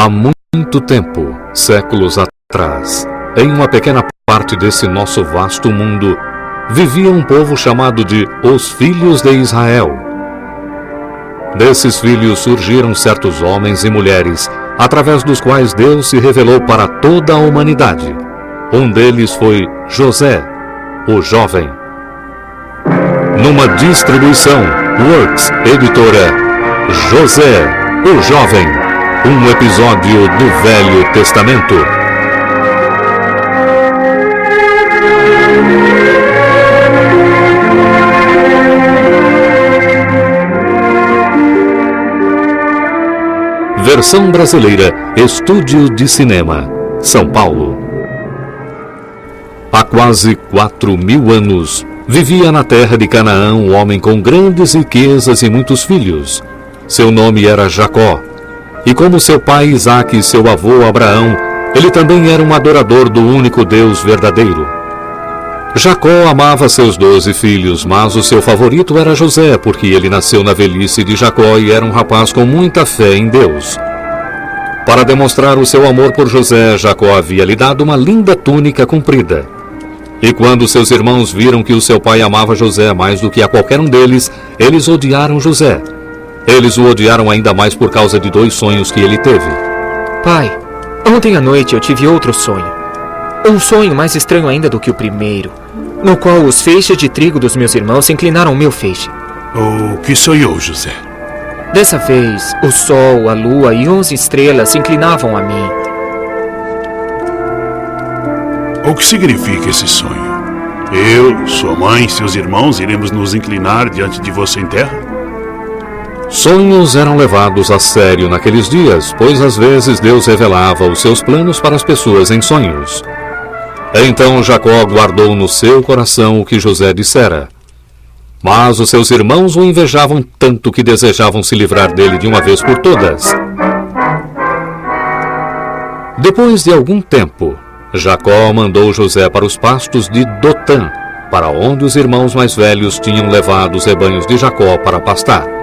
Há muito tempo, séculos atrás, em uma pequena parte desse nosso vasto mundo, vivia um povo chamado de os Filhos de Israel. Desses filhos surgiram certos homens e mulheres, através dos quais Deus se revelou para toda a humanidade. Um deles foi José, o jovem. Numa distribuição, Works Editora, José, o jovem, um episódio do Velho Testamento. Versão brasileira, Estúdio de Cinema, São Paulo. Há quase 4.000 anos, vivia na terra de Canaã um homem com grandes riquezas e muitos filhos. Seu nome era Jacó. E como seu pai Isaque e seu avô Abraão, ele também era um adorador do único Deus verdadeiro. Jacó amava seus 12 filhos, mas o seu favorito era José, porque ele nasceu na velhice de Jacó e era um rapaz com muita fé em Deus. Para demonstrar o seu amor por José, Jacó havia lhe dado uma linda túnica comprida. E quando seus irmãos viram que o seu pai amava José mais do que a qualquer um deles, eles odiaram José. Eles o odiaram ainda mais por causa de 2 sonhos que ele teve. Pai, ontem à noite eu tive outro sonho. Um sonho mais estranho ainda do que o primeiro, no qual os feixes de trigo dos meus irmãos se inclinaram ao meu feixe. O que sonhou, José? Dessa vez, o sol, a lua e 11 estrelas se inclinavam a mim. O que significa esse sonho? Eu, sua mãe, seus irmãos iremos nos inclinar diante de você em terra? Sonhos eram levados a sério naqueles dias, pois às vezes Deus revelava os seus planos para as pessoas em sonhos. Então Jacó guardou no seu coração o que José dissera. Mas os seus irmãos o invejavam tanto que desejavam se livrar dele de uma vez por todas. Depois de algum tempo, Jacó mandou José para os pastos de Dotã, para onde os irmãos mais velhos tinham levado os rebanhos de Jacó para pastar.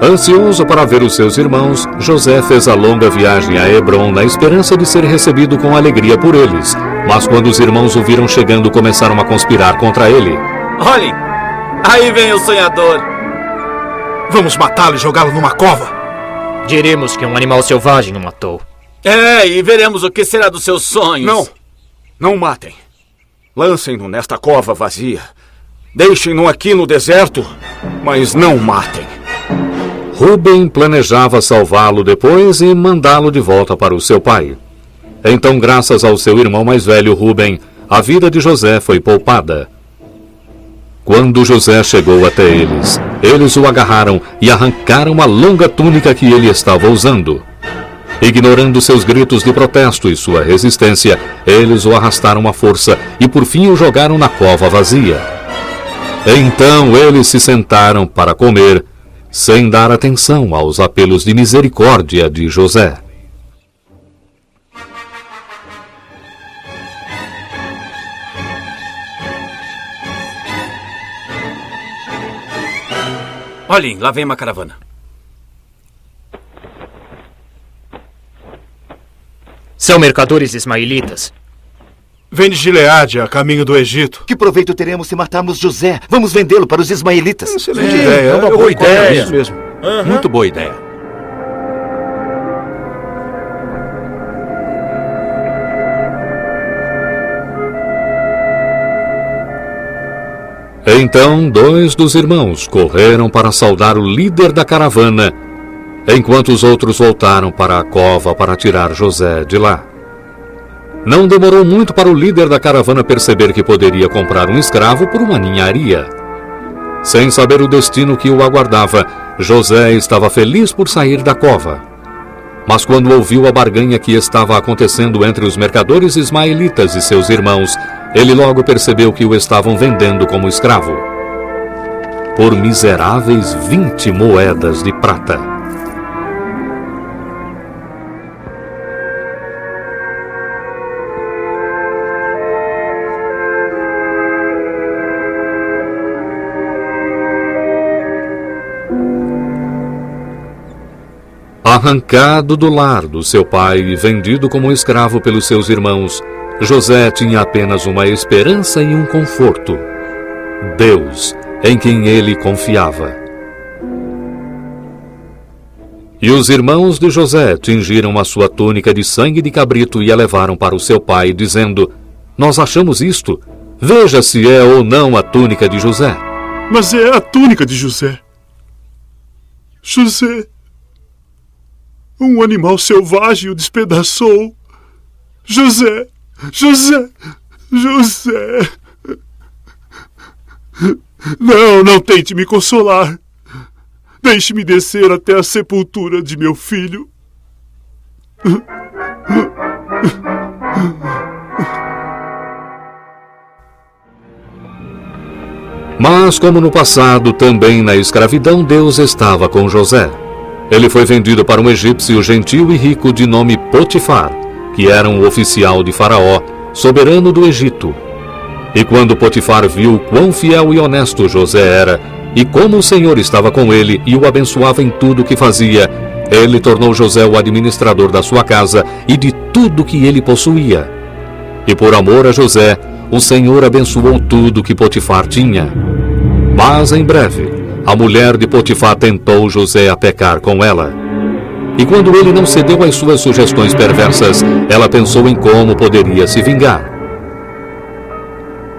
Ansioso para ver os seus irmãos, José fez a longa viagem a Hebrom na esperança de ser recebido com alegria por eles. Mas quando os irmãos o viram chegando, começaram a conspirar contra ele. Olhem, aí vem o sonhador. Vamos matá-lo e jogá-lo numa cova. Diremos que um animal selvagem o matou. E veremos o que será dos seus sonhos. Não matem. Lancem-no nesta cova vazia. Deixem-no aqui no deserto, mas não matem. Ruben planejava salvá-lo depois e mandá-lo de volta para o seu pai. Então, graças ao seu irmão mais velho, Ruben, a vida de José foi poupada. Quando José chegou até eles, eles o agarraram e arrancaram a longa túnica que ele estava usando. Ignorando seus gritos de protesto e sua resistência, eles o arrastaram à força e por fim o jogaram na cova vazia. Então eles se sentaram para comer, sem dar atenção aos apelos de misericórdia de José. Olhem, lá vem uma caravana. São mercadores ismaelitas. Vem de Gileade, a caminho do Egito. Que proveito teremos se matarmos José? Vamos vendê-lo para os ismaelitas. Excelente ideia. É uma boa ideia. Isso mesmo. Muito boa ideia. Então 2 dos irmãos correram para saudar o líder da caravana, enquanto os outros voltaram para a cova para tirar José de lá. Não demorou muito para o líder da caravana perceber que poderia comprar um escravo por uma ninharia. Sem saber o destino que o aguardava, José estava feliz por sair da cova. Mas quando ouviu a barganha que estava acontecendo entre os mercadores ismaelitas e seus irmãos, ele logo percebeu que o estavam vendendo como escravo. Por miseráveis 20 moedas de prata. A Arrancado do lar do seu pai e vendido como escravo pelos seus irmãos, José tinha apenas uma esperança e um conforto: Deus, em quem ele confiava. E os irmãos de José tingiram a sua túnica de sangue de cabrito e a levaram para o seu pai, dizendo: nós achamos isto. Veja se é ou não a túnica de José. Mas é a túnica de José. José, um animal selvagem o despedaçou. José, José, José. Não tente me consolar. Deixe-me descer até a sepultura de meu filho. Mas, como no passado, também na escravidão, Deus estava com José. Ele foi vendido para um egípcio gentil e rico de nome Potifar, que era um oficial de Faraó, soberano do Egito. E quando Potifar viu quão fiel e honesto José era, e como o Senhor estava com ele e o abençoava em tudo o que fazia, ele tornou José o administrador da sua casa e de tudo que ele possuía. E por amor a José, o Senhor abençoou tudo que Potifar tinha. Mas em breve, a mulher de Potifar tentou José a pecar com ela. E quando ele não cedeu às suas sugestões perversas, ela pensou em como poderia se vingar.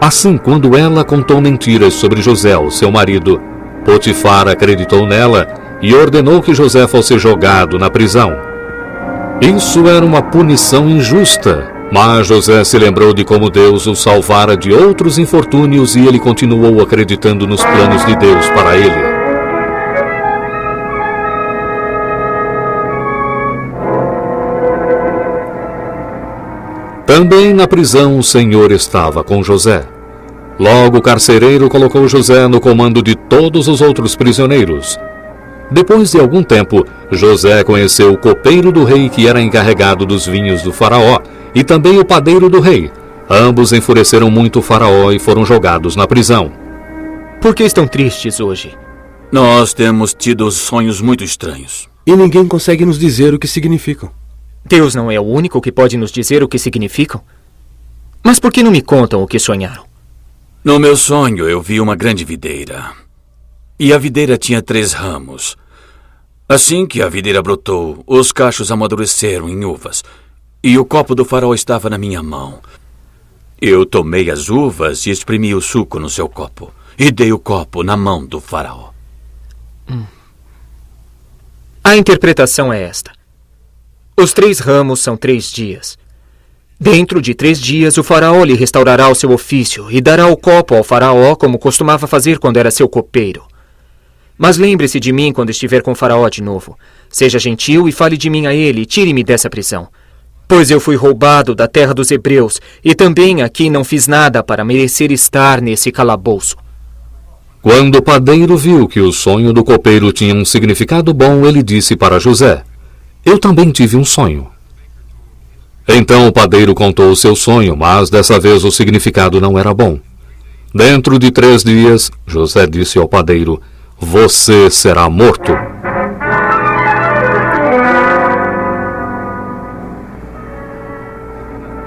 Assim, quando ela contou mentiras sobre José, seu marido, Potifar acreditou nela e ordenou que José fosse jogado na prisão. Isso era uma punição injusta, mas José se lembrou de como Deus o salvara de outros infortúnios e ele continuou acreditando nos planos de Deus para ele. Também na prisão o Senhor estava com José. Logo o carcereiro colocou José no comando de todos os outros prisioneiros. Depois de algum tempo, José conheceu o copeiro do rei que era encarregado dos vinhos do faraó e também o padeiro do rei. Ambos enfureceram muito o faraó e foram jogados na prisão. Por que estão tristes hoje? Nós temos tido sonhos muito estranhos. E ninguém consegue nos dizer o que significam. Deus não é o único que pode nos dizer o que significam? Mas por que não me contam o que sonharam? No meu sonho, eu vi uma grande videira. E a videira tinha 3 ramos. Assim que a videira brotou, os cachos amadureceram em uvas. E o copo do faraó estava na minha mão. Eu tomei as uvas e espremi o suco no seu copo. E dei o copo na mão do faraó. A interpretação é esta. Os 3 ramos são 3 dias. Dentro de 3 dias, o faraó lhe restaurará o seu ofício e dará o copo ao faraó como costumava fazer quando era seu copeiro. Mas lembre-se de mim quando estiver com o faraó de novo. Seja gentil e fale de mim a ele e tire-me dessa prisão. Pois eu fui roubado da terra dos hebreus e também aqui não fiz nada para merecer estar nesse calabouço. Quando o padeiro viu que o sonho do copeiro tinha um significado bom, ele disse para José: eu também tive um sonho. Então o padeiro contou o seu sonho, mas dessa vez o significado não era bom. Dentro de 3 dias, José disse ao padeiro: você será morto.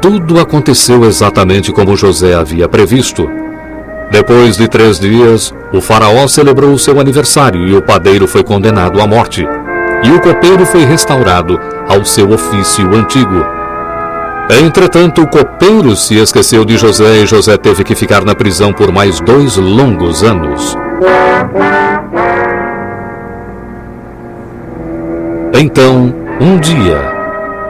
Tudo aconteceu exatamente como José havia previsto. Depois de 3 dias, o faraó celebrou o seu aniversário e o padeiro foi condenado à morte. E o copeiro foi restaurado ao seu ofício antigo. Entretanto, o copeiro se esqueceu de José e José teve que ficar na prisão por mais 2 longos anos. Então, um dia,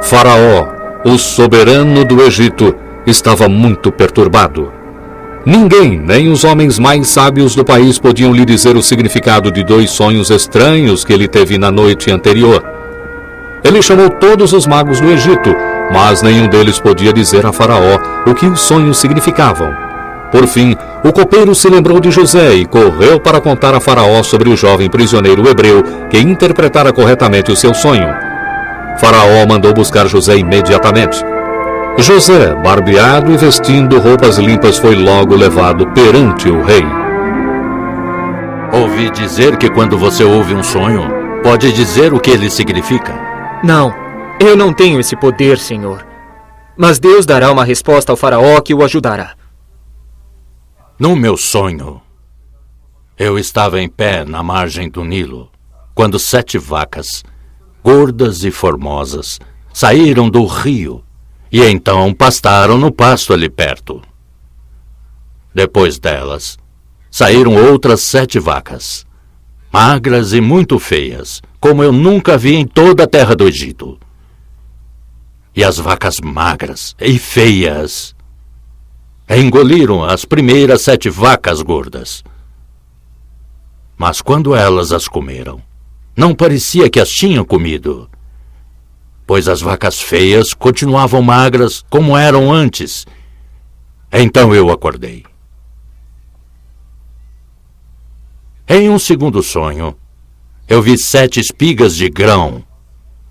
Faraó, o soberano do Egito, estava muito perturbado. Ninguém, nem os homens mais sábios do país, podiam lhe dizer o significado de 2 sonhos estranhos que ele teve na noite anterior. Ele chamou todos os magos do Egito, mas nenhum deles podia dizer a Faraó o que os sonhos significavam. Por fim, o copeiro se lembrou de José e correu para contar a Faraó sobre o jovem prisioneiro hebreu que interpretara corretamente o seu sonho. Faraó mandou buscar José imediatamente. José, barbeado e vestindo roupas limpas, foi logo levado perante o rei. Ouvi dizer que quando você ouve um sonho, pode dizer o que ele significa. Não, eu não tenho esse poder, Senhor. Mas Deus dará uma resposta ao faraó que o ajudará. No meu sonho, eu estava em pé na margem do Nilo, quando 7 vacas, gordas e formosas, saíram do rio e então pastaram no pasto ali perto. Depois delas, saíram outras 7 vacas, magras e muito feias, como eu nunca vi em toda a terra do Egito. E as vacas magras e feias engoliram as primeiras 7 vacas gordas. Mas quando elas as comeram, não parecia que as tinham comido, pois as vacas feias continuavam magras como eram antes. Então eu acordei. Em um segundo sonho, eu vi 7 espigas de grão,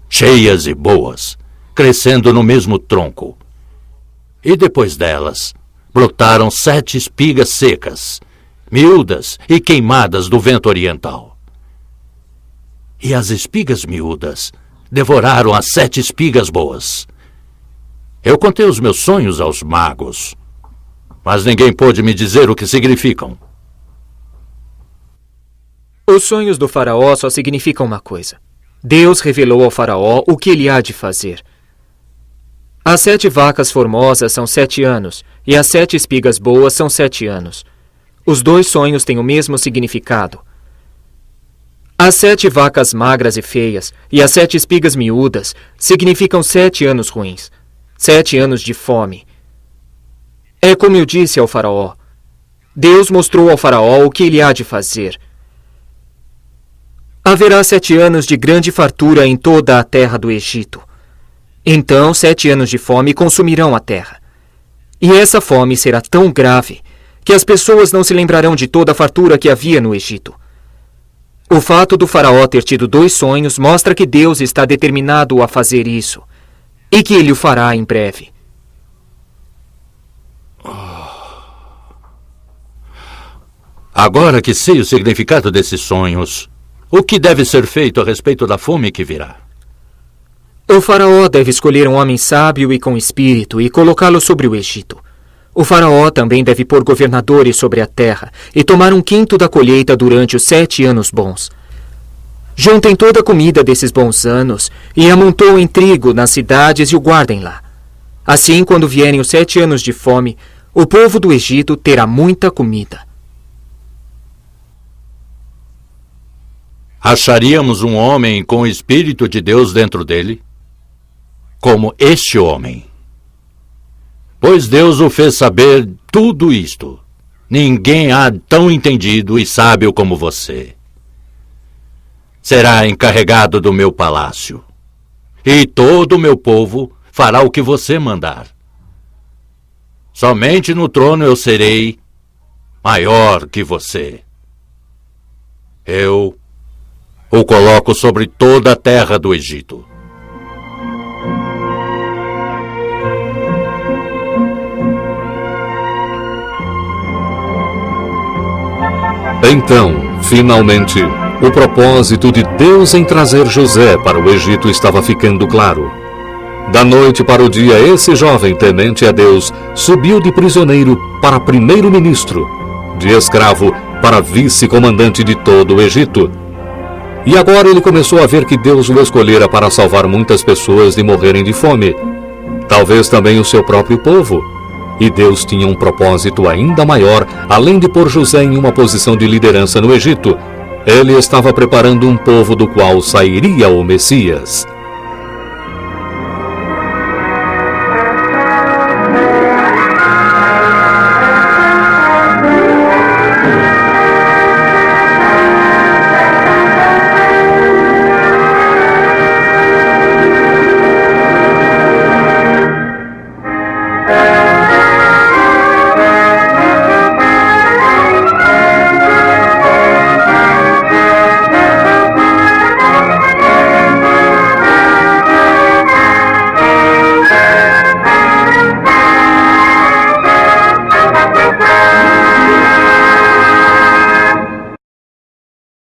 cheias e boas, crescendo no mesmo tronco. E depois delas, brotaram 7 espigas secas, miúdas e queimadas do vento oriental. E as espigas miúdas devoraram as 7 espigas boas. Eu contei os meus sonhos aos magos, mas ninguém pôde me dizer o que significam. Os sonhos do faraó só significam uma coisa. Deus revelou ao faraó o que ele há de fazer. As 7 vacas formosas são 7 anos, e as 7 espigas boas são 7 anos. Os 2 sonhos têm o mesmo significado. As 7 vacas magras e feias e as 7 espigas miúdas significam 7 anos ruins, 7 anos de fome. É como eu disse ao faraó. Deus mostrou ao faraó o que ele há de fazer. Haverá 7 anos de grande fartura em toda a terra do Egito. Então 7 anos de fome consumirão a terra. E essa fome será tão grave que as pessoas não se lembrarão de toda a fartura que havia no Egito. O fato do faraó ter tido 2 sonhos mostra que Deus está determinado a fazer isso, e que ele o fará em breve. Agora que sei o significado desses sonhos, o que deve ser feito a respeito da fome que virá? O faraó deve escolher um homem sábio e com espírito e colocá-lo sobre o Egito. O faraó também deve pôr governadores sobre a terra e tomar 1/5 da colheita durante os 7 anos bons. Juntem toda a comida desses bons anos e amontoem trigo nas cidades e o guardem lá. Assim, quando vierem os 7 anos de fome, o povo do Egito terá muita comida. Acharíamos um homem com o Espírito de Deus dentro dele, como este homem. Pois Deus o fez saber tudo isto. Ninguém há tão entendido e sábio como você. Será encarregado do meu palácio, e todo o meu povo fará o que você mandar. Somente no trono eu serei maior que você. Eu o coloco sobre toda a terra do Egito. Então, finalmente, o propósito de Deus em trazer José para o Egito estava ficando claro. Da noite para o dia, esse jovem temente a Deus subiu de prisioneiro para primeiro-ministro, de escravo para vice-comandante de todo o Egito. E agora ele começou a ver que Deus o escolhera para salvar muitas pessoas de morrerem de fome. Talvez também o seu próprio povo. E Deus tinha um propósito ainda maior, além de pôr José em uma posição de liderança no Egito. Ele estava preparando um povo do qual sairia o Messias.